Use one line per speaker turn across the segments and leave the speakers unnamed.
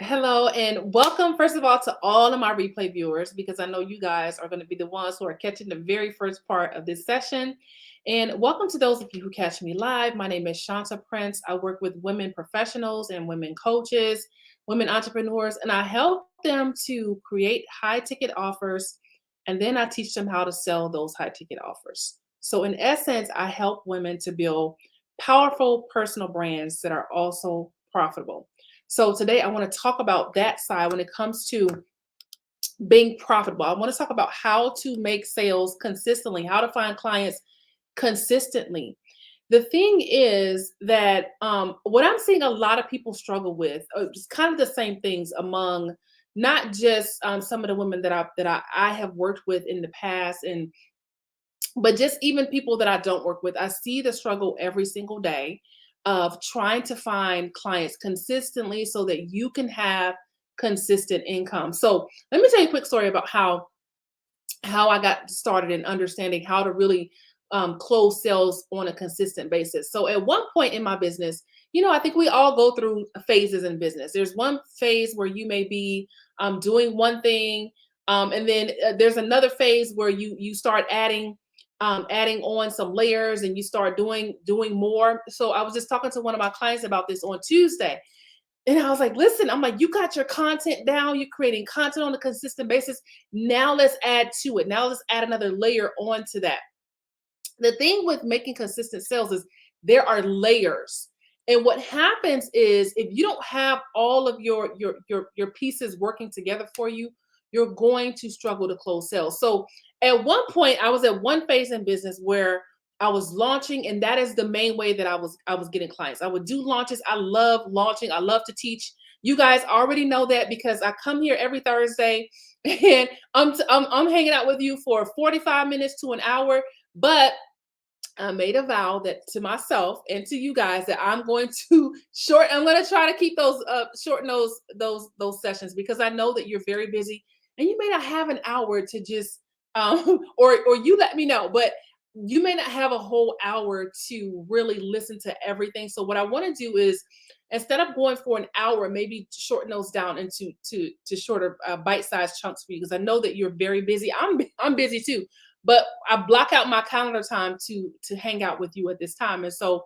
Hello and welcome, first of all, to all of my replay viewers, because I know you guys are going to be the ones who are catching the very first part of this session. And welcome to those of you who catch me live. My name is Shanta Prince. I work with women professionals and women coaches, women entrepreneurs, and I help them to create high ticket offers. And then I teach them how to sell those high ticket offers. So, in essence, I help women to build powerful personal brands that are also profitable. So today I want to talk about that side when it comes to being profitable. I want to talk about how to make sales consistently, how to find clients consistently. The thing is that what I'm seeing a lot of people struggle with is kind of the same things among not just some of the women that I have worked with in the past, and but just even people that I don't work with. I see the struggle every single day of trying to find clients consistently so that you can have consistent income. So let me tell you a quick story about how I got started in understanding how to really close sales on a consistent basis. So at one point in my business, I think we all go through phases in business. There's one phase where you may be doing one thing, and then there's another phase where you start adding on some layers, and you start doing more. So I was just talking to one of my clients about this on Tuesday, and I was like, listen, I'm like, you got your content down, you're creating content on a consistent basis. Now let's add to it. Now let's add another layer onto that. The thing with making consistent sales is there are layers. And what happens is if you don't have all of your pieces working together for you, you're going to struggle to close sales. So at one point, I was at one phase in business where I was launching, and that is the main way that I was getting clients. I would do launches. I love launching. I love to teach. You guys already know that because I come here every Thursday and I'm hanging out with you for 45 minutes to an hour. But I made a vow that to myself and to you guys that I'm going to short. I'm going to try to keep those shorten those sessions because I know that you're very busy and you may not have an hour to just or you let me know, but you may not have a whole hour to really listen to everything. So what I want to do is instead of going for an hour, maybe shorten those down into to shorter bite-sized chunks for you because I know that you're very busy. I'm busy too, but I block out my calendar time to hang out with you at this time. And so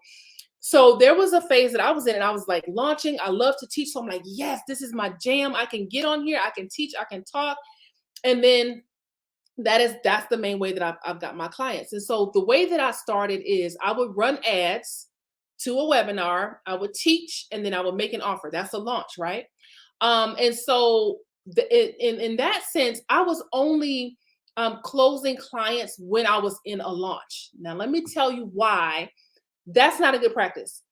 there was a phase that I was in, and I was like launching. I love to teach, so I'm like, yes, this is my jam. I can get on here, I can teach, I can talk, and then that's the main way that I've got my clients. And so the way that I started is I would run ads to a webinar, I would teach, and then I would make an offer. That's a launch, right? And so in that sense, I was only closing clients when I was in a launch. Now, let me tell you why that's not a good practice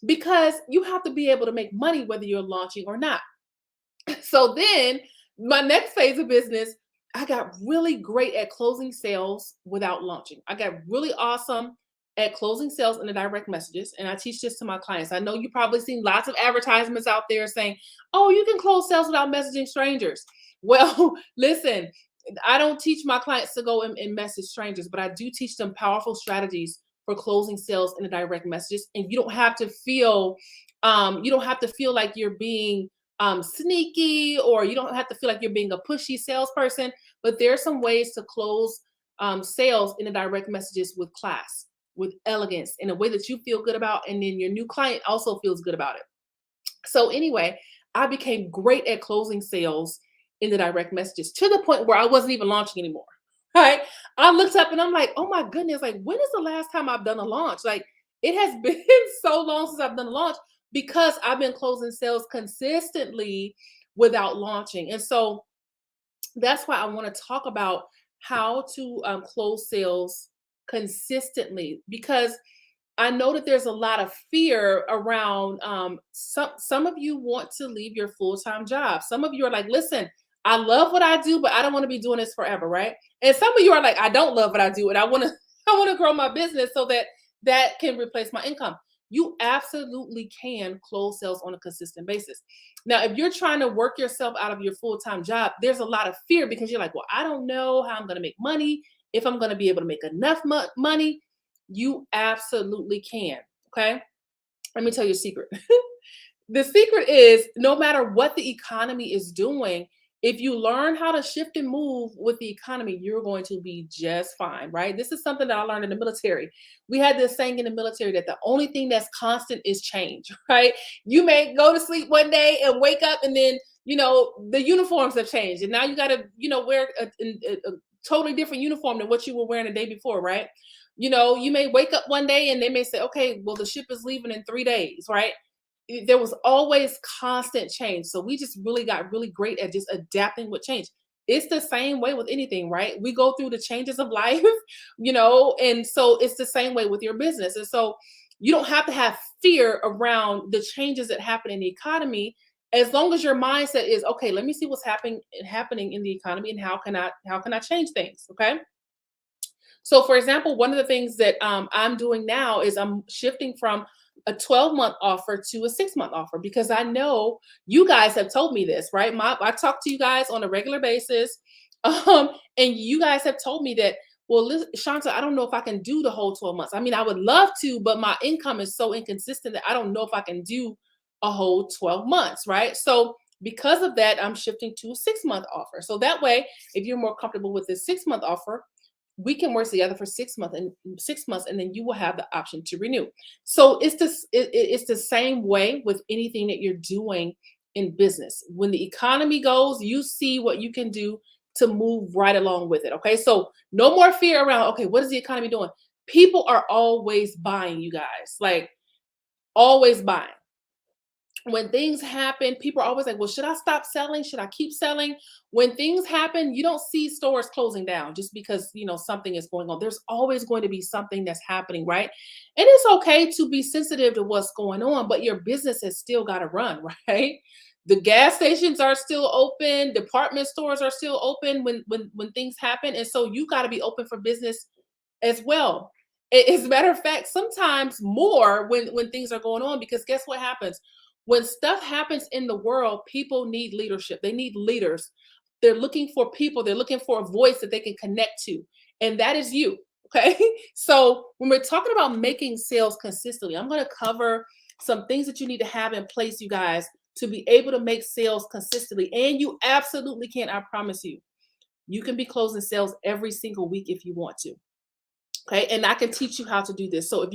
because you have to be able to make money whether you're launching or not. So then, my next phase of business, I got really great at closing sales without launching. I got really awesome at closing sales in the direct messages, and I teach this to my clients. I know you probably seen lots of advertisements out there saying, "Oh, you can close sales without messaging strangers." Well, listen, I don't teach my clients to go and message strangers, but I do teach them powerful strategies for closing sales in the direct messages. And you don't have to feel like you're being sneaky, or you don't have to feel like you're being a pushy salesperson. But there are some ways to close sales in the direct messages with class, with elegance, in a way that you feel good about, and then your new client also feels good about it. So anyway, I became great at closing sales in the direct messages to the point where I wasn't even launching anymore. Right? I looked up and I'm like, oh my goodness, like when is the last time I've done a launch? Like it has been so long since I've done a launch because I've been closing sales consistently without launching. And so that's why I want to talk about how to close sales consistently because I know that there's a lot of fear around some of you want to leave your full-time job. Some of you are like, listen, I love what I do, but I don't want to be doing this forever, right? And some of you are like, I don't love what I do, and I want to I want to grow my business so that that can replace my income. You absolutely can close sales on a consistent basis. Now, if you're trying to work yourself out of your full-time job, there's a lot of fear because you're like, well, I don't know how I'm going to make money, if I'm going to be able to make enough money. You absolutely can. Okay. Let me tell you a secret. The secret is no matter what the economy is doing, if you learn how to shift and move with the economy, you're going to be just fine, right? This is something that I learned in the military. We had this saying in the military that the only thing that's constant is change, right? You may go to sleep one day and wake up, and then, the uniforms have changed. And now you got to, wear a totally different uniform than what you were wearing the day before, right? You may wake up one day and they may say, okay, well, the ship is leaving in 3 days, right? There was always constant change. So we just really got really great at just adapting with change. It's the same way with anything, right? We go through the changes of life, and so it's the same way with your business. And so you don't have to have fear around the changes that happen in the economy as long as your mindset is okay, let me see what's happening in the economy and how can I change things, okay? So, for example, one of the things that I'm doing now is I'm shifting from a 12-month offer to a 6-month offer because I know you guys have told me this, right? I talk to you guys on a regular basis, and you guys have told me that. Well, listen, Shanta, I don't know if I can do the whole 12 months. I mean, I would love to, but my income is so inconsistent that I don't know if I can do a whole 12 months, right? So, because of that, I'm shifting to a 6-month offer. So that way, if you're more comfortable with this 6-month offer, we can work together for 6 months, and then you will have the option to renew. So it's the same way with anything that you're doing in business. When the economy goes, you see what you can do to move right along with it. Okay, so no more fear around, okay, what is the economy doing? People are always buying, you guys, like always buying. When things happen, people are always like, well, should I stop selling? Should I keep selling? When things happen, you don't see stores closing down just because, something is going on. There's always going to be something that's happening, right? And it's okay to be sensitive to what's going on, but your business has still got to run, right? The gas stations are still open, department stores are still open when things happen. And so you got to be open for business as well. As a matter of fact, sometimes more when things are going on, because guess what happens? When stuff happens in the world, people need leadership. They need leaders. They're looking for people. They're looking for a voice that they can connect to. And that is you. Okay. So when we're talking about making sales consistently, I'm going to cover some things that you need to have in place, you guys, to be able to make sales consistently. And you absolutely can. I promise you. You can be closing sales every single week if you want to. Okay. And I can teach you how to do this. So if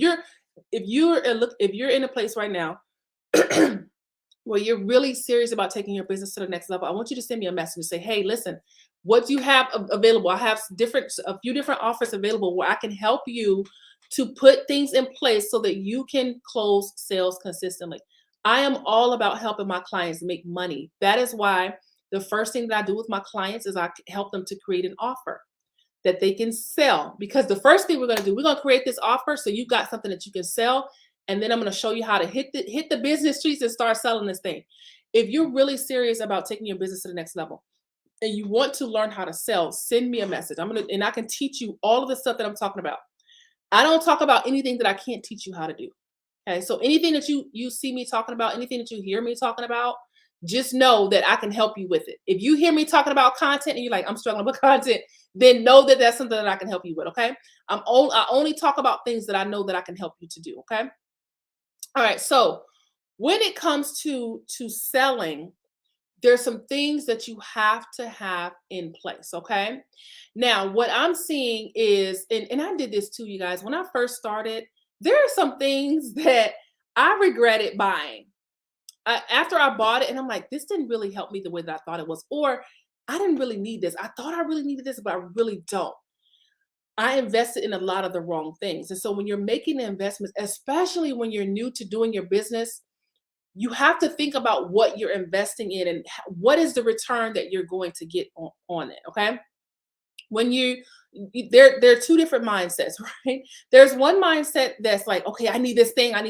you're in a place right now where you're really serious about taking your business to the next level, I want you to send me a message and say, hey, listen, what do you have available? I have a few different offers available where I can help you to put things in place so that you can close sales consistently. I am all about helping my clients make money. That is why the first thing that I do with my clients is I help them to create an offer that they can sell. Because the first thing we're going to do, we're going to create this offer so you got something that you can sell, and then I'm going to show you how to hit the business streets and start selling this thing. If you're really serious about taking your business to the next level and you want to learn how to sell, send me a message. And I can teach you all of the stuff that I'm talking about. I don't talk about anything that I can't teach you how to do. Okay, so anything that you see me talking about, anything that you hear me talking about, just know that I can help you with it. If you hear me talking about content and you're like, I'm struggling with content, then know that that's something that I can help you with. Okay, I only talk about things that I know that I can help you to do. Okay, all right. So when it comes to selling, there's some things that you have to have in place. Okay, now what I'm seeing is, and I did this too, you guys. When I first started, there are some things that I regretted buying after I bought it, and I'm like, this didn't really help me the way that I thought it was, or I didn't really need this. I thought I really needed this, but I really don't. I invested in a lot of the wrong things. And so when you're making investments, especially when you're new to doing your business, you have to think about what you're investing in and what is the return that you're going to get on it. Okay. When there are two different mindsets, right? There's one mindset that's like, okay, I need this thing. And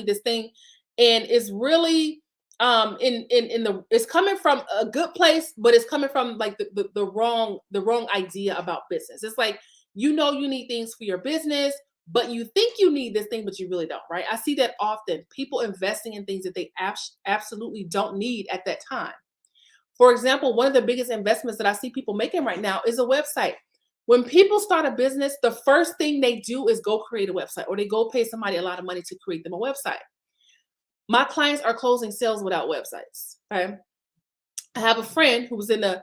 it's really in the it's coming from a good place, but it's coming from like the wrong idea about business. It's like, you need things for your business, but you think you need this thing, but you really don't, right? I see that often, people investing in things that they absolutely don't need at that time. For example, one of the biggest investments that I see people making right now is a website. When people start a business, the first thing they do is go create a website, or they go pay somebody a lot of money to create them a website. My clients are closing sales without websites. Okay. I have a friend who was in the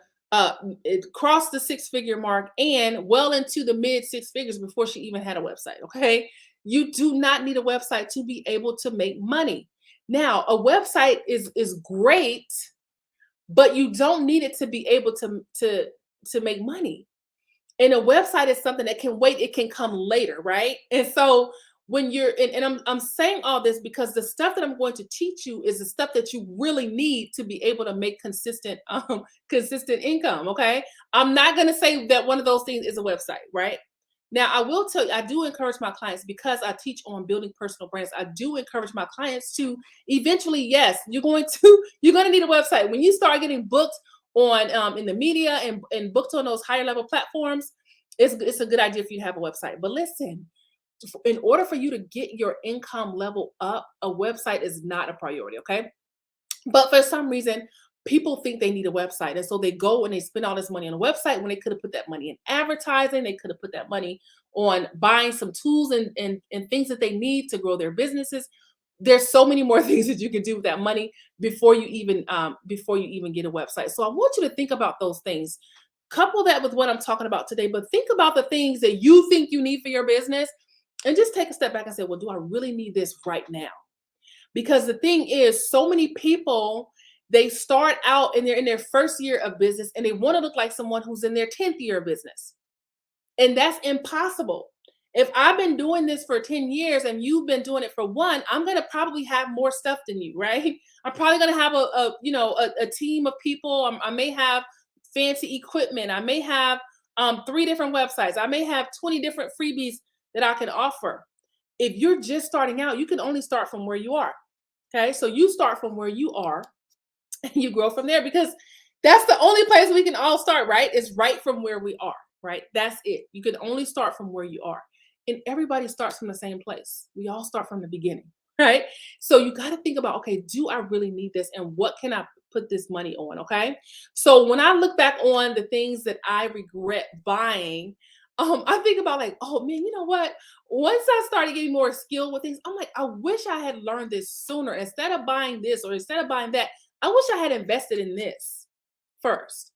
it crossed the six-figure mark and well into the mid six figures before she even had a website. Okay. You do not need a website to be able to make money. Now, a website is great, but you don't need it to be able to make money. And a website is something that can wait, it can come later, right? And so when you're and I'm saying all this because the stuff that I'm going to teach you is the stuff that you really need to be able to make consistent income. Okay. I'm not going to say that one of those things is a website, right? Now I will tell you, I do encourage my clients because I teach on building personal brands. I do encourage my clients to eventually, yes, you're going to need a website when you start getting booked on in the media and booked on those higher level platforms. It's a good idea for you to have a website. But listen, in order for you to get your income level up, a website is not a priority, okay? But for some reason, people think they need a website. And so they go and they spend all this money on a website when they could have put that money in advertising. They could have put that money on buying some tools and things that they need to grow their businesses. There's so many more things that you can do with that money before you even get a website. So I want you to think about those things. Couple that with what I'm talking about today, but think about the things that you think you need for your business and just take a step back and say, well, do I really need this right now? Because the thing is, so many people, they start out and they're in their first year of business and they want to look like someone who's in their 10th year of business. And that's impossible. If I've been doing this for 10 years and you've been doing it for one, I'm going to probably have more stuff than you, right? I'm probably going to have a team of people. I may have fancy equipment. I may have 3 different websites. I may have 20 different freebies that I can offer. If you're just starting out, you can only start from where you are. Okay. So you start from where you are and you grow from there because that's the only place we can all start, right? Is right from where we are, right? That's it. You can only start from where you are. And everybody starts from the same place. We all start from the beginning, right? So you got to think about, okay, do I really need this? And what can I put this money on? Okay. So when I look back on the things that I regret buying, I think about like, oh man, you know what? Once I started getting more skilled with things, I'm like, I wish I had learned this sooner. Instead of buying this or instead of buying that, I wish I had invested in this first.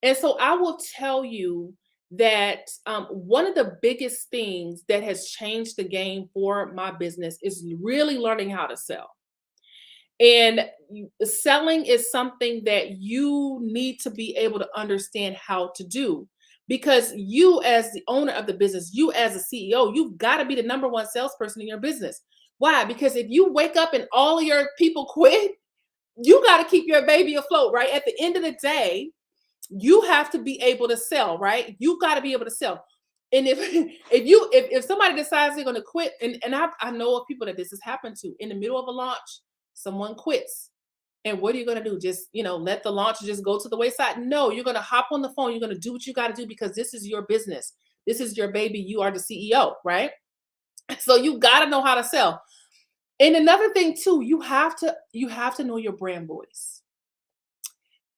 And so I will tell you that one of the biggest things that has changed the game for my business is really learning how to sell. And selling is something that you need to be able to understand how to do because you, as the owner of the business, you as a CEO, you've got to be the number one salesperson in your business. Why? Because if you wake up and all of your people quit, you got to keep your baby afloat, right? At the end of the day, you have to be able to sell, right? You got to be able to sell. And if somebody decides they're going to quit, and I know of people that this has happened to in the middle of a launch, someone quits. And what are you going to do? Just, let the launch just go to the wayside? No, you're going to hop on the phone. You're going to do what you got to do because this is your business. This is your baby. You are the CEO, right? So you got to know how to sell. And another thing too, you have to know your brand voice.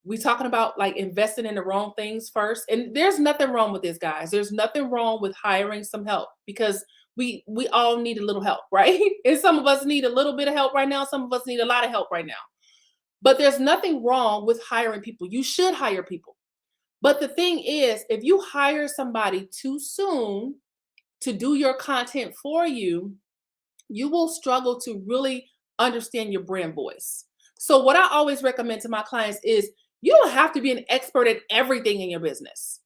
We talking about like investing in the wrong things first. And there's nothing wrong with this, guys. There's nothing wrong with hiring some help because we all need a little help, right? And some of us need a little bit of help right now. Some of us need a lot of help right now. But there's nothing wrong with hiring people. You should hire people. But the thing is, if you hire somebody too soon to do your content for you, you will struggle to really understand your brand voice. So what I always recommend to my clients is you don't have to be an expert at everything in your business,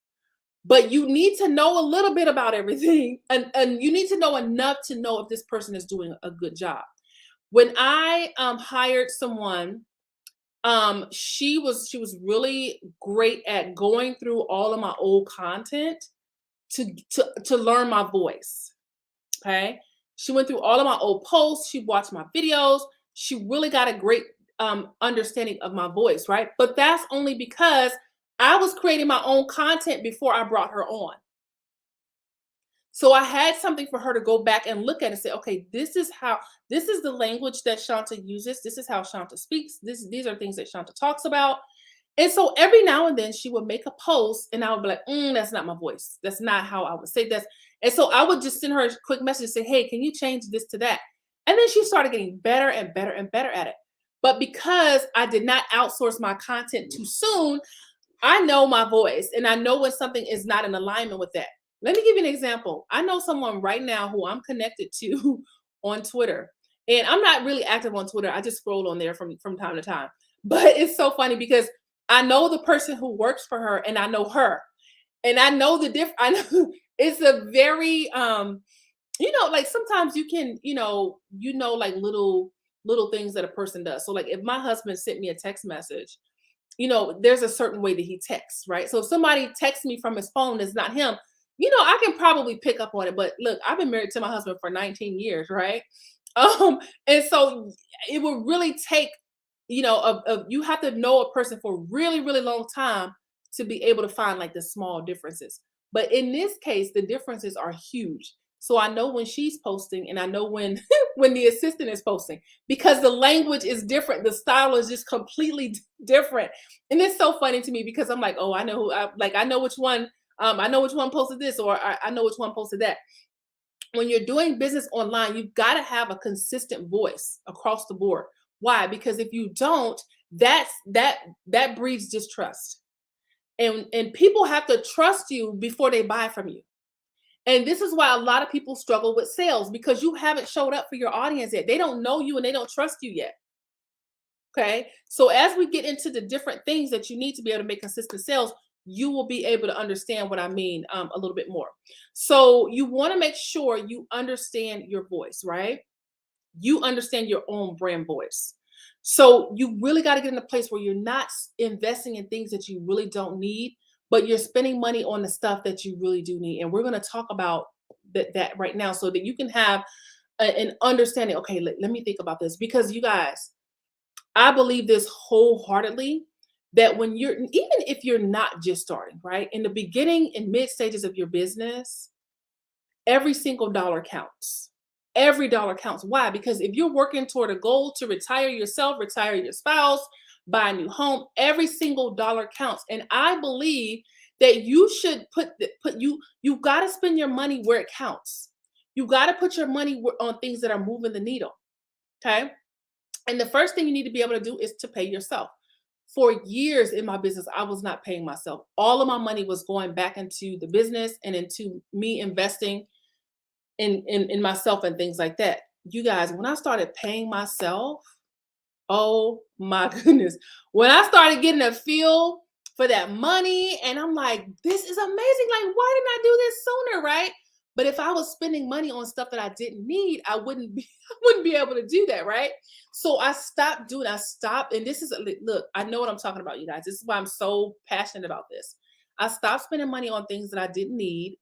but you need to know a little bit about everything. And you need to know enough to know if this person is doing a good job. When I hired someone, she was really great at going through all of my old content to learn my voice. Okay. She went through all of my old posts. She watched my videos. She really got a great understanding of my voice, right? But that's only because I was creating my own content before I brought her on. So I had something for her to go back and look at and say, okay, this is the language that Shanta uses. This is how Shanta speaks. These are things that Shanta talks about. And so every now and then she would make a post and I would be like, that's not my voice. That's not how I would say this. And so I would just send her a quick message and say, hey, can you change this to that? And then she started getting better and better and better at it. But because I did not outsource my content too soon, I know my voice and I know when something is not in alignment with that. Let me give you an example. I know someone right now who I'm connected to on Twitter. And I'm not really active on Twitter. I just scroll on there from time to time. But it's so funny because I know the person who works for her and I know her. And I know the difference. I know it's a very like sometimes you can, like little things that a person does. So like if my husband sent me a text message, there's a certain way that he texts, right? So if somebody texts me from his phone that's not him, I can probably pick up on it. But look, I've been married to my husband for 19 years, right? And so it will really take, you have to know a person for a really, really long time to be able to find like the small differences. But in this case, the differences are huge. So I know when she's posting and I know when when the assistant is posting because the language is different. The style is just completely different. And it's so funny to me because I'm like, oh, I know who I know which one I know which one posted this or I know which one posted that. When you're doing business online, you've got to have a consistent voice across the board. Why? Because if you don't, that breeds distrust. And people have to trust you before they buy from you. And this is why a lot of people struggle with sales because you haven't showed up for your audience yet. They don't know you and they don't trust you yet. Okay. So as we get into the different things that you need to be able to make consistent sales, you will be able to understand what I mean a little bit more. So you want to make sure you understand your voice, right? You understand your own brand voice. So you really got to get in a place where you're not investing in things that you really don't need, but you're spending money on the stuff that you really do need. And we're going to talk about that right now so that you can have an understanding. Okay, let me think about this because you guys, I believe this wholeheartedly that when even if you're not just starting, right? In the beginning and mid stages of your business, every single dollar counts. Every dollar counts. Why? Because if you're working toward a goal to retire yourself, retire your spouse, buy a new home, every single dollar counts. And I believe that you should you got to spend your money where it counts. You got to put your money on things that are moving the needle. Okay? And the first thing you need to be able to do is to pay yourself. For years in my business, I was not paying myself. All of my money was going back into the business and into me investing in myself and things like that. You guys, when I started paying myself, oh my goodness. When I started getting a feel for that money, and I'm like, this is amazing. Like, why didn't I do this sooner? Right. But if I was spending money on stuff that I didn't need, I wouldn't be I wouldn't be able to do that, right? So I stopped doing, I stopped, and this is look, I know what I'm talking about, you guys. This is why I'm so passionate about this. I stopped spending money on things that I didn't need.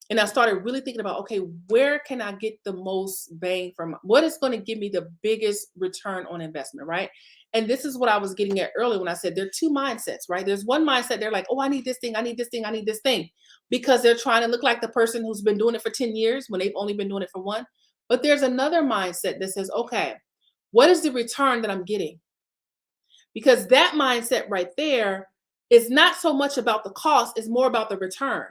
And I started really thinking about, okay, where can I get the most bang from what is going to give me the biggest return on investment, right? And this is what I was getting at earlier when I said there are two mindsets, right? There's one mindset, they're like, oh, I need this thing, I need this thing, I need this thing, because they're trying to look like the person who's been doing it for 10 years when they've only been doing it for one. But there's another mindset that says, okay, what is the return that I'm getting? Because that mindset right there is not so much about the cost, it's more about the return.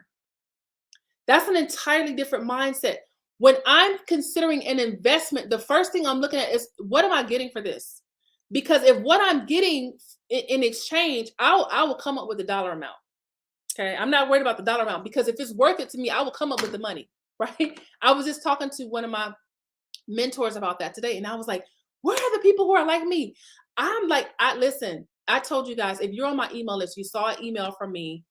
That's an entirely different mindset. When I'm considering an investment, the first thing I'm looking at is what am I getting for this? Because if what I'm getting in exchange, I will come up with a dollar amount. Okay. I'm not worried about the dollar amount because if it's worth it to me, I will come up with the money. Right. I was just talking to one of my mentors about that today. And I was like, where are the people who are like me? I'm like, listen, I told you guys, if you're on my email list, you saw an email from me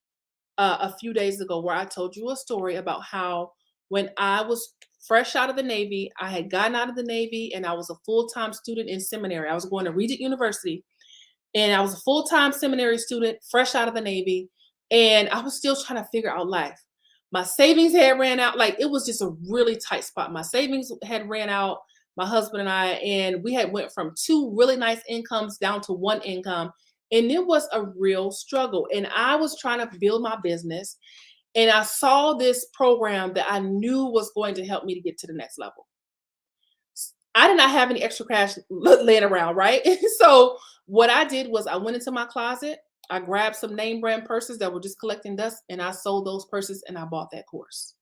a few days ago where I told you a story about how when I was fresh out of the Navy, I had gotten out of the Navy and I was a full-time student in seminary. I was going to Regent University and I was a full-time seminary student, fresh out of the Navy, and I was still trying to figure out life. My savings had ran out. Like it was just a really tight spot. My savings had ran out, my husband and I, and we had went from two really nice incomes down to one income. And it was a real struggle. And I was trying to build my business. And I saw this program that I knew was going to help me to get to the next level. I did not have any extra cash laying around, right? So what I did was I went into my closet. I grabbed some name brand purses that were just collecting dust and I sold those purses and I bought that course.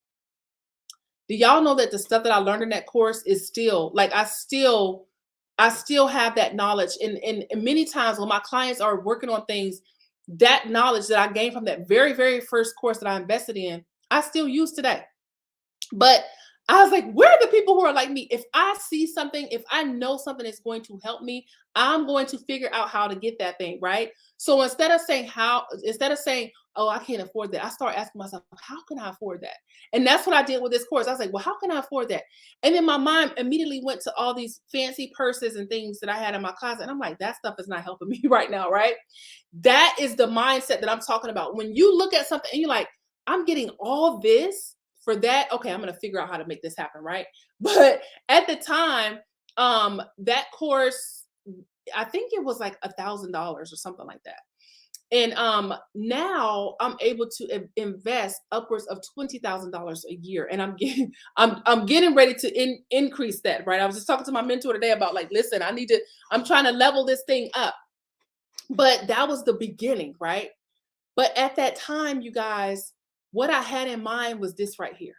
Do y'all know that the stuff that I learned in that course is still like I still have that knowledge. And many times when my clients are working on things, that knowledge that I gained from that very, very first course that I invested in, I still use today. But I was like, where are the people who are like me? If I see something, if I know something is going to help me, I'm going to figure out how to get that thing, right? So instead of saying, oh, I can't afford that, I start asking myself, how can I afford that? And that's what I did with this course. I was like, well, how can I afford that? And then my mind immediately went to all these fancy purses and things that I had in my closet. And I'm like, that stuff is not helping me right now, right? That is the mindset that I'm talking about. When you look at something and you're like, I'm getting all this for that, okay, I'm going to figure out how to make this happen, right? But at the time, that course, I think it was like $1,000 or something like that. And now I'm able to invest upwards of $20,000 a year, and I'm getting ready to increase that. Right? I was just talking to my mentor today about like, listen, I'm trying to level this thing up. But that was the beginning, right? But at that time, you guys, what I had in mind was this right here,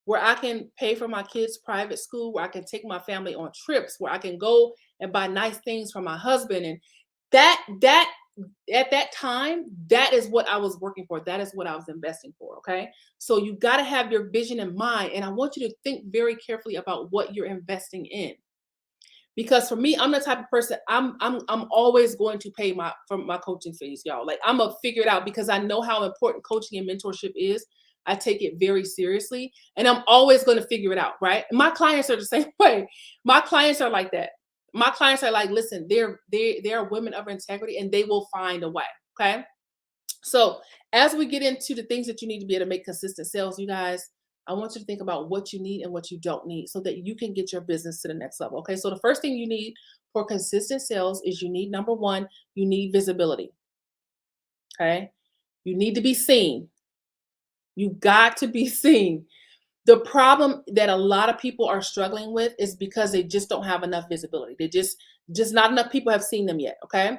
where I can pay for my kids' private school, where I can take my family on trips, where I can go and buy nice things for my husband. And that at that time, that is what I was working for. That is what I was investing for. Okay. So you got to have your vision in mind. And I want you to think very carefully about what you're investing in. Because for me, I'm the type of person, I'm always going to pay for my coaching fees, y'all. Like I'm gonna figure it out because I know how important coaching and mentorship is. I take it very seriously, and I'm always going to figure it out, right? My clients are the same way. My clients are like that. My clients are like, listen, they're women of integrity, and they will find a way. Okay. So as we get into the things that you need to be able to make consistent sales, you guys, I want you to think about what you need and what you don't need so that you can get your business to the next level. Okay. So the first thing you need for consistent sales is you need number one, you need visibility. Okay. You need to be seen. You got to be seen. The problem that a lot of people are struggling with is because they just don't have enough visibility. They just not enough people have seen them yet. Okay.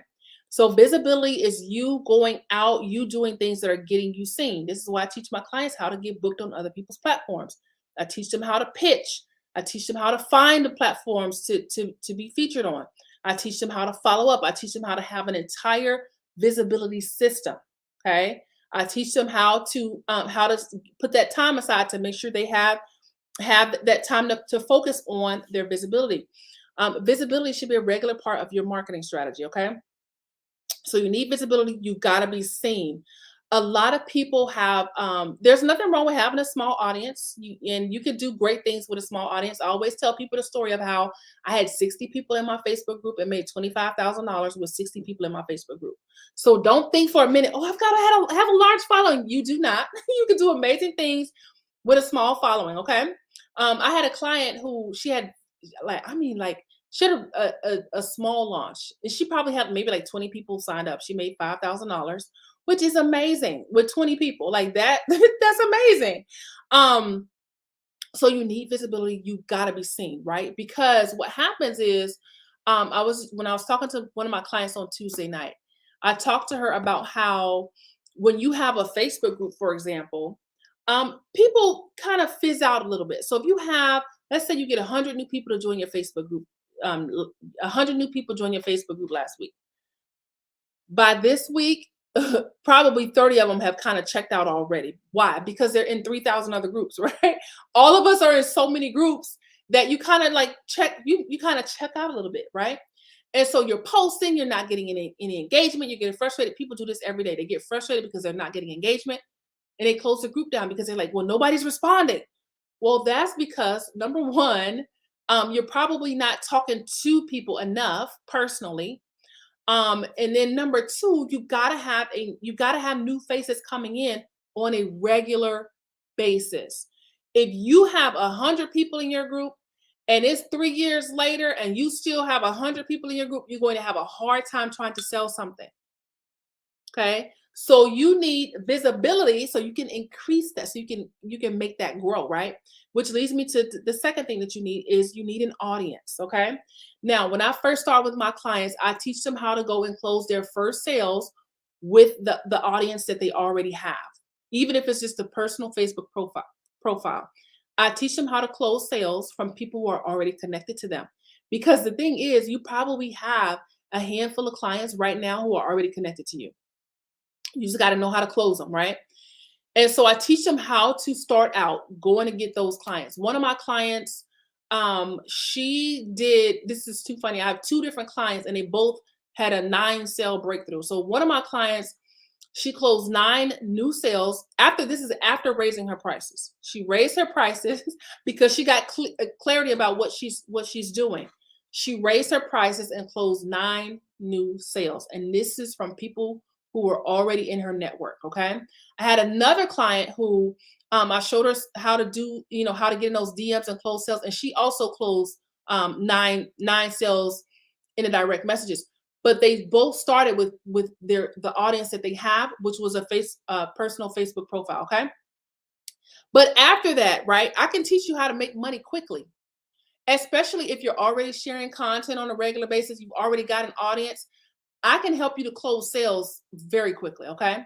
So visibility is you going out, you doing things that are getting you seen. This is why I teach my clients how to get booked on other people's platforms. I teach them how to pitch. I teach them how to find the platforms to be featured on. I teach them how to follow up. I teach them how to have an entire visibility system. Okay. I teach them how to put that time aside to make sure they have that time to focus on their visibility. Visibility should be a regular part of your marketing strategy. Okay. So you need visibility. You got to be seen. A lot of people have, there's nothing wrong with having a small audience, and you can do great things with a small audience. I always tell people the story of how I had 60 people in my Facebook group and made $25,000 with 60 people in my Facebook group. So don't think for a minute, oh, I've got to have a large following. You do not. You can do amazing things with a small following. Okay. I had a client who she had she had a small launch, and she probably had maybe like 20 people signed up. She made $5,000, which is amazing with 20 people like that. That's amazing. So you need visibility. You got to be seen, right? Because what happens is, when I was talking to one of my clients on Tuesday night, I talked to her about how when you have a Facebook group, for example, people kind of fizz out a little bit. So if you have, let's say you get 100 new people to join your Facebook group, 100 new people joined your Facebook group last week. By this week, probably 30 of them have kind of checked out already. Why? Because they're in 3,000 other groups, right? All of us are in so many groups that you kind of like you kind of check out a little bit, right? And so you're posting, you're not getting any engagement, you're getting frustrated. People do this every day. They get frustrated because they're not getting engagement, and they close the group down because they're like, well, nobody's responding. Well, that's because number one, you're probably not talking to people enough personally. And then number two, you gotta have new faces coming in on a regular basis. If you have 100 people in your group and it's 3 years later and you still have 100 people in your group, you're going to have a hard time trying to sell something. Okay. So you need visibility so you can increase that, so you can make that grow, right? Which leads me to the second thing that you need an audience. Okay. Now, when I first start with my clients, I teach them how to go and close their first sales with the audience that they already have, even if it's just a personal Facebook profile. I teach them how to close sales from people who are already connected to them. Because the thing is, you probably have a handful of clients right now who are already connected to you. You just got to know how to close them, right? And so I teach them how to start out going to get those clients. One of my clients, she did, this is too funny. I have two different clients and they both had a 9 sale breakthrough. So one of my clients, she closed 9 new sales after, this is after raising her prices. She raised her prices because she got clarity about what she's doing. She raised her prices and closed 9 new sales. And this is from people who were already in her network. Okay. I had another client who I showed her how to do, how to get in those DMs and close sales. And she also closed nine sales in the direct messages. But they both started with the audience that they have, which was a personal Facebook profile. Okay. But after that, right, I can teach you how to make money quickly, especially if you're already sharing content on a regular basis. You've already got an audience. I can help you to close sales very quickly. Okay.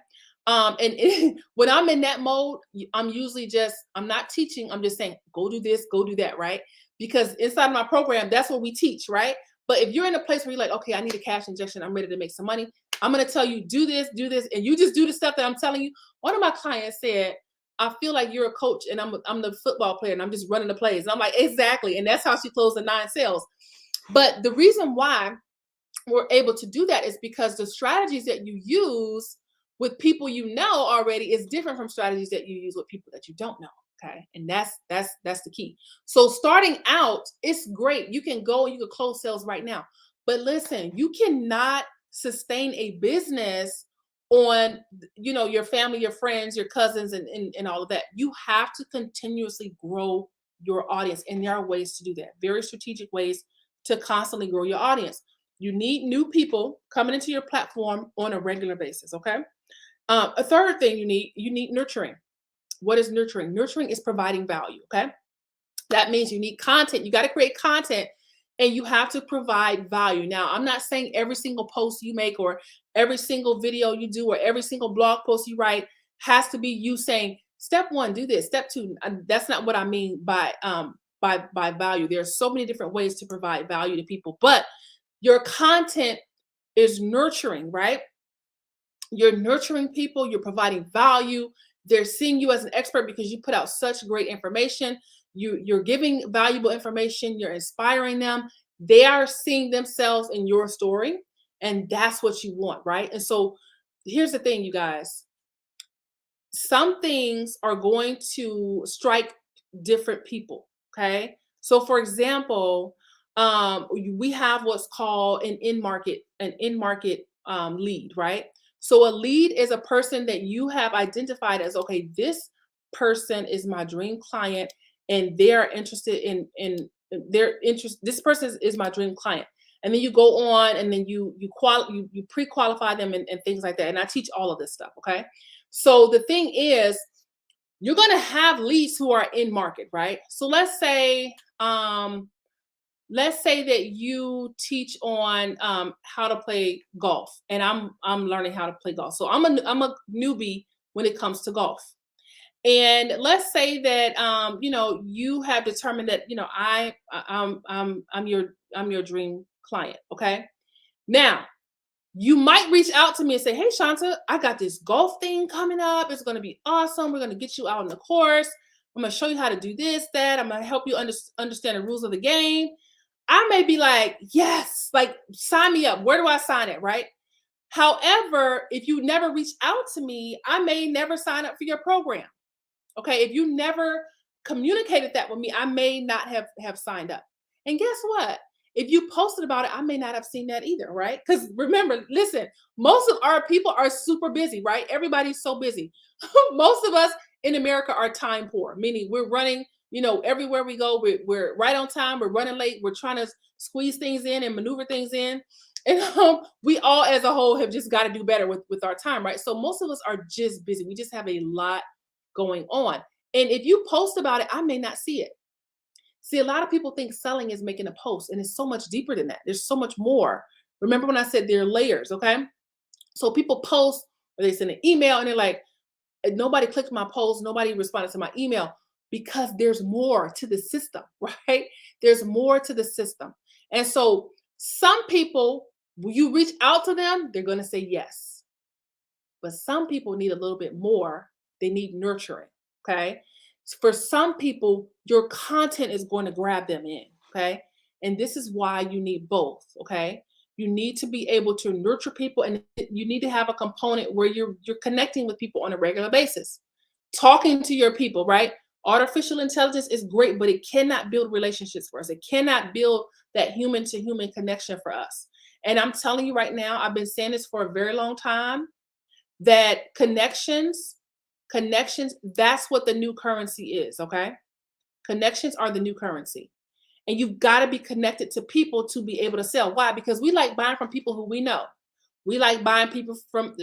When I'm in that mode, I'm usually I'm not teaching. I'm just saying, go do this, go do that. Right. Because inside of my program, that's what we teach. Right. But if you're in a place where you're like, okay, I need a cash injection, I'm ready to make some money, I'm going to tell you, do this, and you just do the stuff that I'm telling you. One of my clients said, I feel like you're a coach and I'm the football player and I'm just running the plays. And I'm like, exactly. And that's how she closed the 9 sales. But the reason why we're able to do that is because the strategies that you use with people you know already is different from strategies that you use with people that you don't know. Okay. And that's the key. So starting out, it's great. You can close sales right now. But listen, you cannot sustain a business on your family, your friends, your cousins, and all of that. You have to continuously grow your audience. And there are ways to do that. Very strategic ways to constantly grow your audience. You need new people coming into your platform on a regular basis. Okay. A third thing you need nurturing. What is nurturing? Nurturing is providing value. Okay. That means you need content. You got to create content and you have to provide value. Now, I'm not saying every single post you make or every single video you do or every single blog post you write has to be you saying, step 1, do this. Step 2. That's not what I mean by value. There are so many different ways to provide value to people, but your content is nurturing, right? You're nurturing people. You're providing value. They're seeing you as an expert because you put out such great information. You're giving valuable information. You're inspiring them. They are seeing themselves in your story. And that's what you want, right? And so here's the thing, you guys. Some things are going to strike different people, okay? So for example, we have what's called an in-market lead, right? So a lead is a person that you have identified as, okay, this person is my dream client and they're interested in their interest. This person is my dream client. And then you go on and then you pre-qualify them and things like that. And I teach all of this stuff, okay? So the thing is, you're going to have leads who are in market, right? So let's say that you teach on how to play golf, and I'm learning how to play golf. So I'm a newbie when it comes to golf. And let's say that you have determined that I'm your dream client. Okay. Now you might reach out to me and say, hey Shanta, I got this golf thing coming up. It's going to be awesome. We're going to get you out on the course. I'm going to show you how to do this, that. I'm going to help you understand the rules of the game. I may be like, yes, like sign me up. Where do I sign it? Right. However, if you never reach out to me, I may never sign up for your program. Okay. If you never communicated that with me, I may not have signed up. And guess what? If you posted about it, I may not have seen that either, right? Because remember, listen, most of our people are super busy, right? Everybody's so busy. Most of us in America are time poor, meaning we're running, everywhere we go, we're right on time, we're running late, we're trying to squeeze things in and maneuver things in. And we all as a whole have just got to do better with our time, right? So most of us are just busy. We just have a lot going on. And if you post about it, I may not see it. See, a lot of people think selling is making a post, and it's so much deeper than that. There's so much more. Remember when I said there are layers, okay? So people post or they send an email and they're like, nobody clicked my post, nobody responded to my email. because there's more to the system, right? There's more to the system. And so some people, when you reach out to them, they're going to say yes. But some people need a little bit more. They need nurturing. Okay. For some people, your content is going to grab them in. Okay. And this is why you need both. Okay. You need to be able to nurture people, and you need to have a component where you're connecting with people on a regular basis, talking to your people, right? Artificial intelligence is great, but it cannot build relationships for us. It cannot build that human to human connection for us. And I'm telling you right now, I've been saying this for a very long time, that connections, that's what the new currency is. Okay. Connections are the new currency. And you've got to be connected to people to be able to sell. Why? Because we like buying from people who we know. We like buying from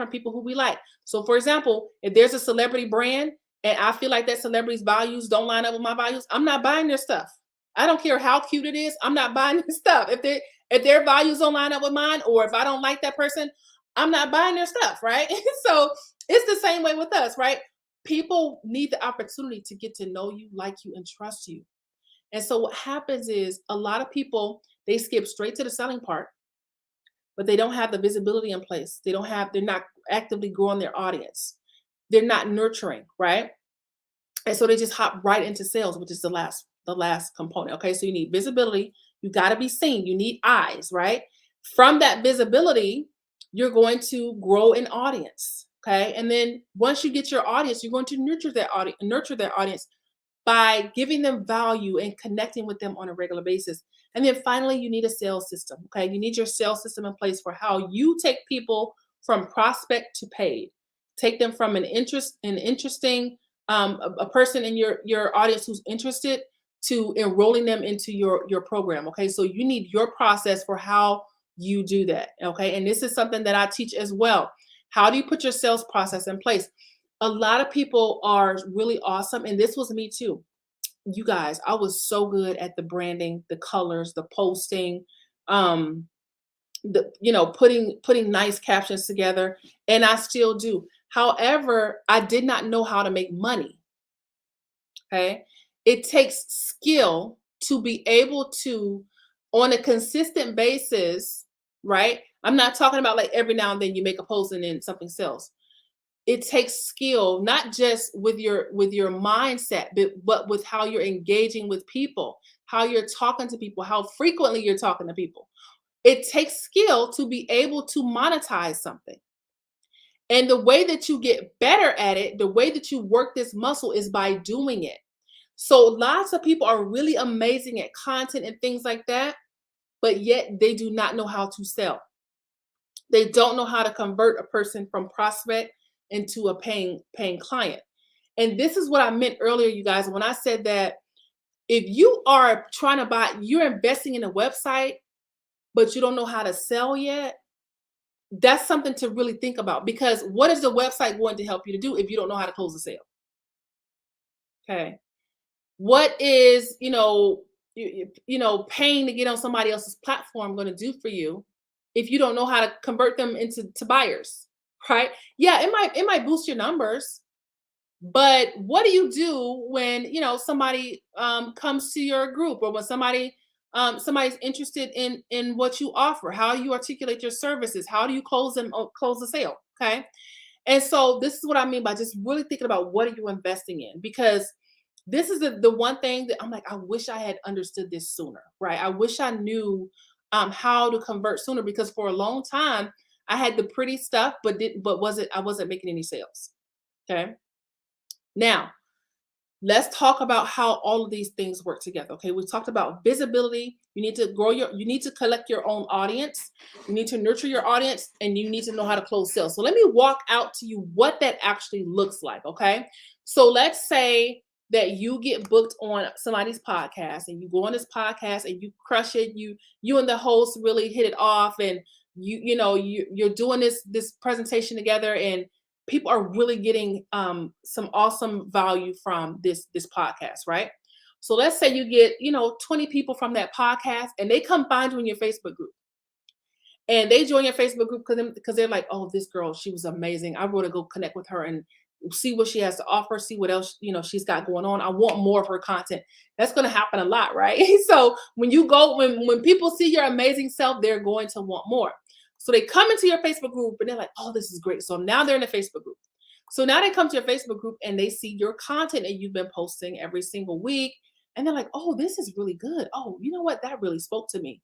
people who we like. So for example, if there's a celebrity brand and I feel like that celebrity's values don't line up with my values, I'm not buying their stuff. I don't care how cute it is, I'm not buying their stuff. If their values don't line up with mine, or if I don't like that person, I'm not buying their stuff, right? So it's the same way with us, right? People need the opportunity to get to know you, like you, and trust you. And so what happens is a lot of people, they skip straight to the selling part, but they don't have the visibility in place. They're not actively growing their audience. They're not nurturing, right? And so they just hop right into sales, which is the last component. Okay. So you need visibility. You got to be seen. You need eyes, right? From that visibility, you're going to grow an audience. Okay. And then once you get your audience, you're going to nurture that audience by giving them value and connecting with them on a regular basis. And then finally, you need a sales system. Okay. You need your sales system in place for how you take people from prospect to paid. Take them from an interesting a person in your audience who's interested to enrolling them into your program. Okay. So you need your process for how you do that. Okay. And this is something that I teach as well. How do you put your sales process in place? A lot of people are really awesome, and this was me too. You guys, I was so good at the branding, the colors, the posting, um, putting nice captions together, and I still do. However, I did not know how to make money. Okay. It takes skill to be able to, on a consistent basis, right? I'm not talking about like every now and then you make a post and then something sells. It takes skill, not just with your mindset, but with how you're engaging with people, how you're talking to people, how frequently you're talking to people. It takes skill to be able to monetize something. And the way that you get better at it, the way that you work this muscle is by doing it. So lots of people are really amazing at content and things like that, but yet they do not know how to sell. They don't know how to convert a person from prospect into a paying client. And this is what I meant earlier, you guys, when I said that if you are trying to buy, you're investing in a website, but you don't know how to sell yet, that's something to really think about, because what is the website going to help you to do if you don't know how to close a sale? Okay. What is, paying to get on somebody else's platform going to do for you if you don't know how to convert them into buyers, right? Yeah, it might boost your numbers, but what do you do when somebody comes to your group, or when somebody's interested in what you offer? How do you articulate your services? How do you close the sale? Okay. And so this is what I mean by just really thinking about what are you investing in, because this is the one thing that I'm like, I wish I had understood this sooner, right? I wish I knew how to convert sooner, because for a long time I had the pretty stuff, I wasn't making any sales. Okay. Now, let's talk about how all of these things work together. Okay, we talked about visibility. You need to collect your own audience. You need to nurture your audience, and you need to know how to close sales. So let me walk out to you what that actually looks like. Okay, so let's say that you get booked on somebody's podcast, and you go on this podcast and you crush it. You and the host really hit it off, and you're doing this presentation together, and people are really getting some awesome value from this podcast, right? So let's say you get 20 people from that podcast, and they come find you in your Facebook group, and they join your Facebook group because they're like, oh, this girl, she was amazing, I want to go connect with her, and see what she has to offer, see what else, she's got going on. I want more of her content. That's going to happen a lot, right? So when people see your amazing self, they're going to want more. So they come into your Facebook group and they're like, oh, this is great. So now they're in a Facebook group. So now they come to your Facebook group and they see your content that you've been posting every single week. And they're like, oh, this is really good. Oh, you know what? That really spoke to me.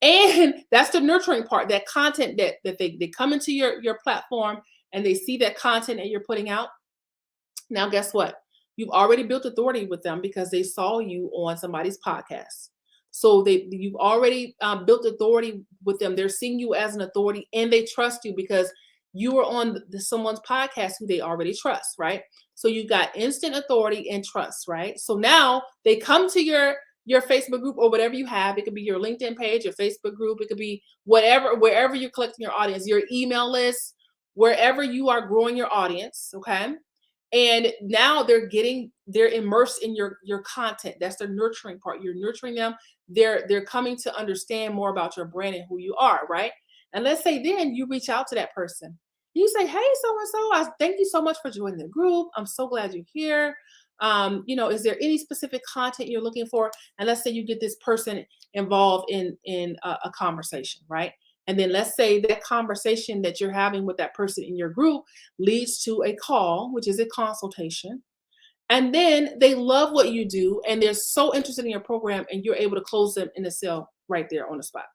And that's the nurturing part, that content that they come into your platform and they see that content that you're putting out. Now, guess what? You've already built authority with them because they saw you on somebody's podcast. So you've already built authority with them. They're seeing you as an authority and they trust you because you are on someone's podcast who they already trust, right? So you got instant authority and trust, right? So now they come to your Facebook group or whatever you have. It could be your LinkedIn page, your Facebook group. It could be wherever you're collecting your audience, your email list, wherever you are growing your audience, okay? And now they're immersed in your content. That's the nurturing part. You're nurturing them. They're coming to understand more about your brand and who you are, right? And let's say then you reach out to that person. You say, hey, so-and-so, I thank you so much for joining the group. I'm so glad you're here. Is there any specific content you're looking for? And let's say you get this person involved in a conversation, right? And then let's say that conversation that you're having with that person in your group leads to a call, which is a consultation. And then they love what you do and they're so interested in your program and you're able to close them in the sale right there on the spot.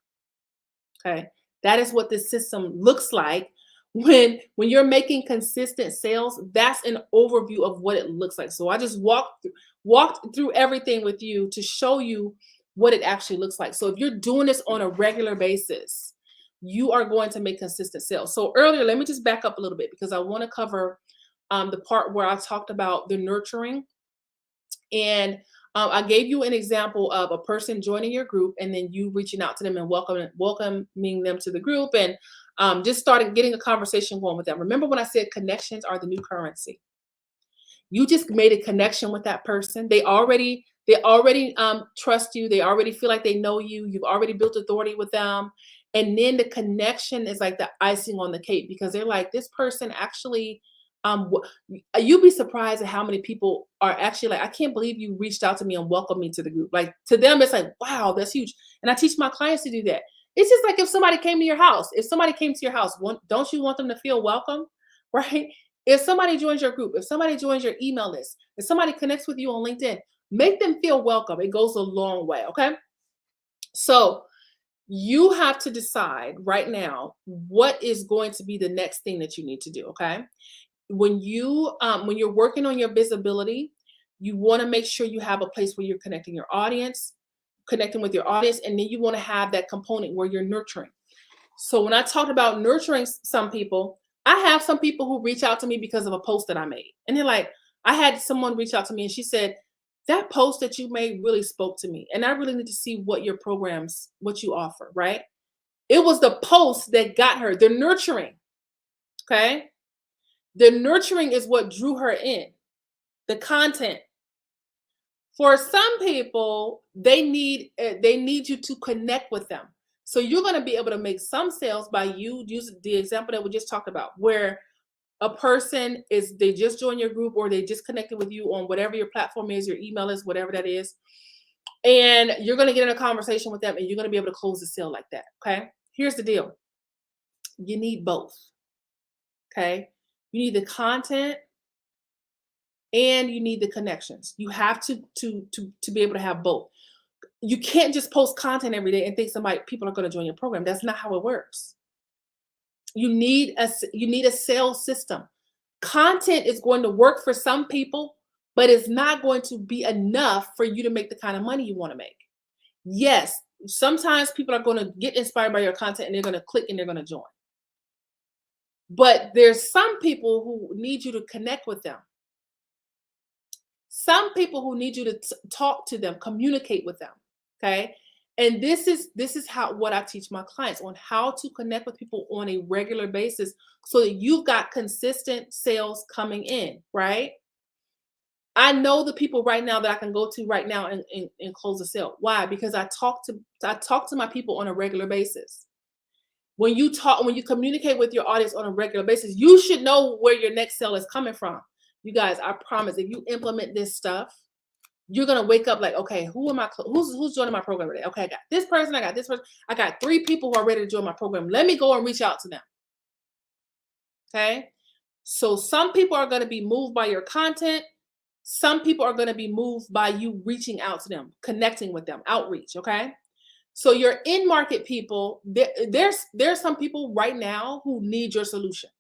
Okay. That is what this system looks like when you're making consistent sales. That's an overview of what it looks like. So I just walked through everything with you to show you what it actually looks like. So if you're doing this on a regular basis, you are going to make consistent sales. So earlier, let me just back up a little bit because I want to cover the part where I talked about the nurturing. And I gave you an example of a person joining your group and then you reaching out to them and welcoming them to the group and just starting getting a conversation going with them. Remember when I said connections are the new currency? You just made a connection with that person. They already trust you. They already feel like they know you. You've already built authority with them. And then the connection is like the icing on the cake because they're like, this person actually, you'd be surprised at how many people are actually like, I can't believe you reached out to me and welcomed me to the group. Like to them, it's like, wow, that's huge. And I teach my clients to do that. It's just like if somebody came to your house, don't you want them to feel welcome, right? If somebody joins your group, if somebody joins your email list, if somebody connects with you on LinkedIn, make them feel welcome. It goes a long way, okay? So you have to decide right now what is going to be the next thing that you need to do, okay? When you're working on your visibility, you want to make sure you have a place where you're connecting with your audience, and then you want to have that component where you're nurturing. So when I talked about nurturing some people, I have some people who reach out to me because of a post that I made. And they're like, I had someone reach out to me and she said, that post that you made really spoke to me. And I really need to see what your programs, what you offer, right? It was the post that got her. The nurturing, okay? The nurturing is what drew her in. The content. For some people, they need you to connect with them. So you're going to be able to make some sales by you using the example that we just talked about, where a person they just joined your group or they just connected with you on whatever your platform is, your email is, whatever that is. And you're going to get in a conversation with them and you're going to be able to close the sale like that. Okay. Here's the deal. You need both. Okay. You need the content and you need the connections. You have to be able to have both. You can't just post content every day and think people are going to join your program. That's not how it works. You need a sales system. Content is going to work for some people, but it's not going to be enough for you to make the kind of money you want to make. Yes, sometimes people are going to get inspired by your content and they're going to click and they're going to join. But there's some people who need you to connect with them. Some people who need you to talk to them, communicate with them. Okay. And this is what I teach my clients on, how to connect with people on a regular basis so that you've got consistent sales coming in, right? I know the people right now that I can go to right now and close a sale. Why? Because I talk to my people on a regular basis. When you communicate with your audience on a regular basis, you should know where your next sale is coming from. You guys, I promise, if you implement this stuff, you're gonna wake up like, okay, who's joining my program today? Okay, I got this person, I got this person, I got 3 people who are ready to join my program. Let me go and reach out to them. Okay. So some people are gonna be moved by your content. Some people are gonna be moved by you reaching out to them, connecting with them, outreach. Okay. So your in-market people, there's some people right now who need your solution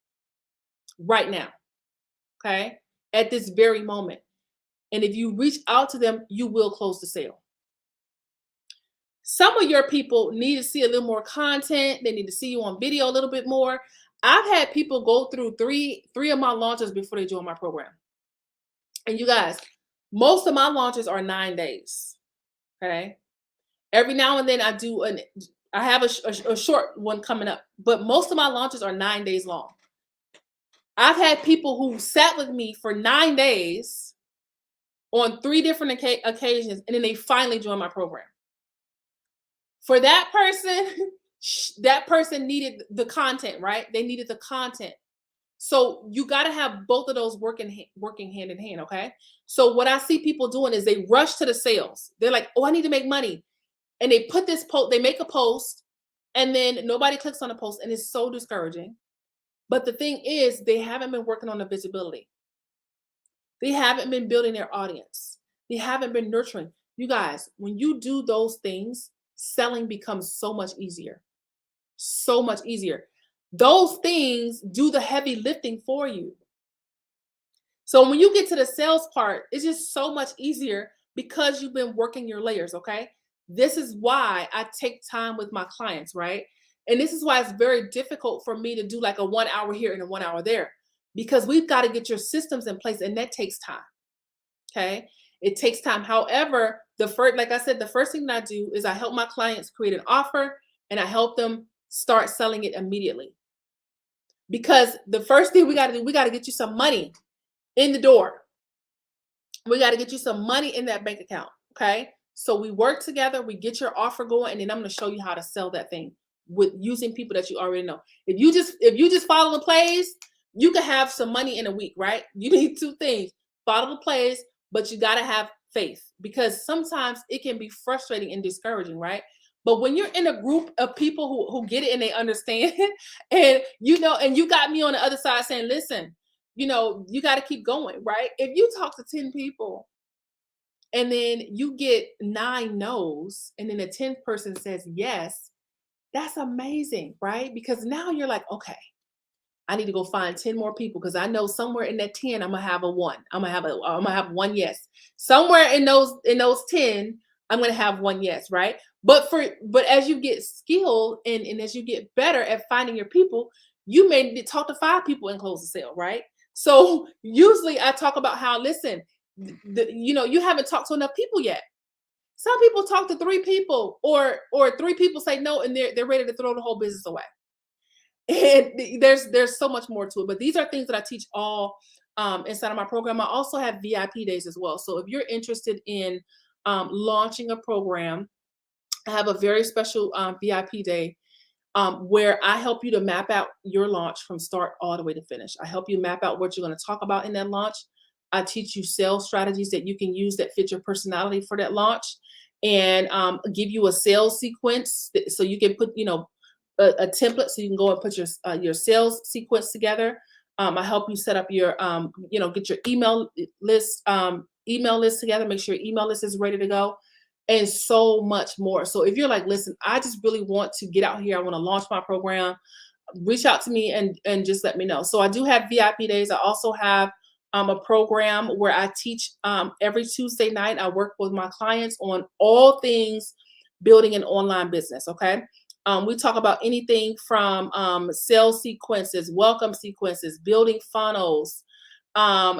right now. Okay. At this very moment. And if you reach out to them, you will close the sale. Some of your people need to see a little more content. They need to see you on video a little bit more. I've had people go through three of my launches before they join my program. And you guys, most of my launches are 9 days. Okay. Every now and then I have a short one coming up, but most of my launches are 9 days long. I've had people who sat with me for 9 days on 3 different occasions, and then they finally joined my program. For that person needed the content, right? They needed the content. So you got to have both of those working hand in hand, okay? So what I see people doing is they rush to the sales. They're like, oh, I need to make money. And they put this post, they make a post, and then nobody clicks on the post, and it's so discouraging. But the thing is, they haven't been working on the visibility. They haven't been building their audience. They haven't been nurturing. You guys, when you do those things, selling becomes so much easier. So much easier. Those things do the heavy lifting for you. So when you get to the sales part, it's just so much easier because you've been working your layers, okay? This is why I take time with my clients, right? And this is why it's very difficult for me to do like a 1 hour here and a 1 hour there, because we've got to get your systems in place, and that takes time. Okay. It takes time. However, like I said, the first thing that I do is I help my clients create an offer, and I help them start selling it immediately. Because the first thing we got to do, we got to get you some money in the door. We got to get you some money in that bank account. Okay. So we work together, we get your offer going, and then I'm going to show you how to sell that thing with using people that you already know. If you just follow the plays, you can have some money in a week, right? You need 2 things: follow the plays, but you got to have faith, because sometimes it can be frustrating and discouraging, right? But when you're in a group of people who get it and they understand, and and you got me on the other side saying, listen, you got to keep going, right? If you talk to 10 people and then you get 9 no's, and then the 10th person says yes, that's amazing, right? Because now you're like, okay, I need to go find 10 more people, because I know somewhere in that 10, I'm gonna have a 1. I'm gonna have 1 yes. Somewhere in those 10, I'm gonna have 1 yes, right? But as you get skilled and as you get better at finding your people, you may talk to 5 people and close the sale, right? So usually I talk about how, listen, you haven't talked to enough people yet. Some people talk to 3 people, or 3 people say no, and they're ready to throw the whole business away. And there's so much more to it, but these are things that I teach all inside of my program. I also have VIP days as well. So if you're interested in launching a program, I have a very special VIP day where I help you to map out your launch from start all the way to finish. I help you map out what you're going to talk about in that launch. I teach you sales strategies that you can use that fit your personality for that launch, and give you a sales sequence so you can put, a template so you can go and put your sales sequence together. I help you set up your, get your email list together, make sure your email list is ready to go, and so much more. So if you're like, listen, I just really want to get out here, I want to launch my program, reach out to me and just let me know. So I do have VIP days. I also have a program where I teach every Tuesday night. I work with my clients on all things building an online business. Okay. We talk about anything from sales sequences, welcome sequences, building funnels,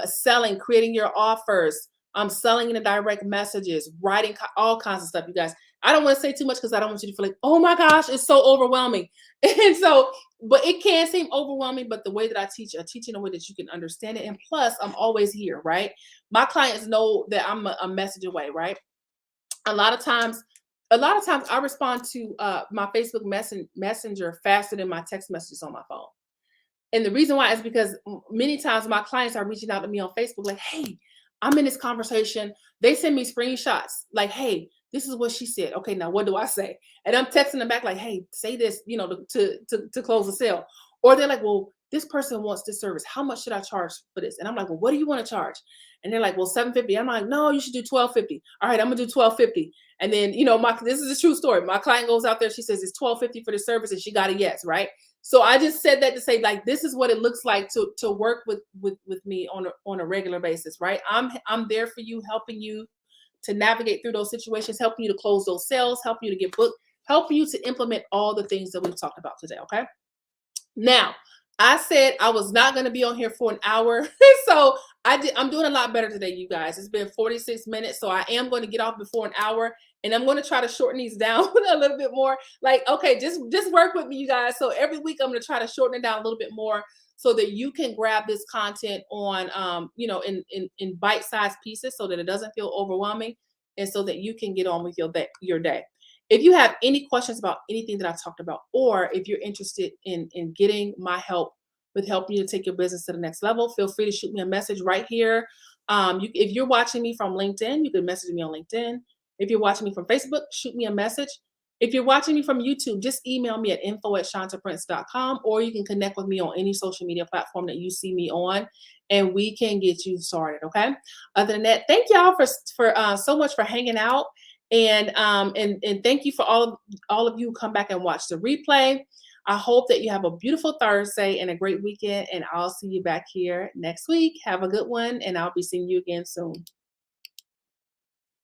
selling, creating your offers, selling in the direct messages, writing all kinds of stuff, you guys. I don't want to say too much because I don't want you to feel like, oh my gosh, it's so overwhelming. And so, but it can seem overwhelming, but the way that I teach in a way that you can understand it. And plus, I'm always here, right? My clients know that I'm a message away, right? A lot of times I respond to my Facebook Messenger faster than my text messages on my phone. And the reason why is because many times my clients are reaching out to me on Facebook like, hey, I'm in this conversation. They send me screenshots like, hey, this is what she said. Okay, now what do I say? And I'm texting them back like, hey, say this, to close the sale. Or they're like, well, this person wants this service. How much should I charge for this? And I'm like, well, what do you want to charge? And they're like, well, $750. I'm like, no, you should do $1250. All right, I'm gonna do $1250. And then, this is a true story. My client goes out there, she says it's $1250 for the service, and she got a yes, right? So I just said that to say, like, this is what it looks like to work with me on a regular basis, right? I'm there for you, helping you to navigate through those situations, helping you to close those sales, helping you to get booked, helping you to implement all the things that we've talked about today. Okay. Now, I said I was not going to be on here for an hour. So I'm doing a lot better today, you guys. It's been 46 minutes. So I am going to get off before an hour, and I'm going to try to shorten these down a little bit more. Like, okay, just work with me, you guys. So every week I'm going to try to shorten it down a little bit more so that you can grab this content on, in bite-sized pieces so that it doesn't feel overwhelming, and so that you can get on with your day. If you have any questions about anything that I talked about, or if you're interested in getting my help with helping you to take your business to the next level, feel free to shoot me a message right here. If you're watching me from LinkedIn, you can message me on LinkedIn. If you're watching me from Facebook, shoot me a message. If you're watching me from YouTube, just email me at info@shantaprince.com, or you can connect with me on any social media platform that you see me on, and we can get you started. Okay. Other than that, thank y'all for so much for hanging out. And thank you for all of you who come back and watch the replay. I hope that you have a beautiful Thursday and a great weekend, and I'll see you back here next week. Have a good one, and I'll be seeing you again soon.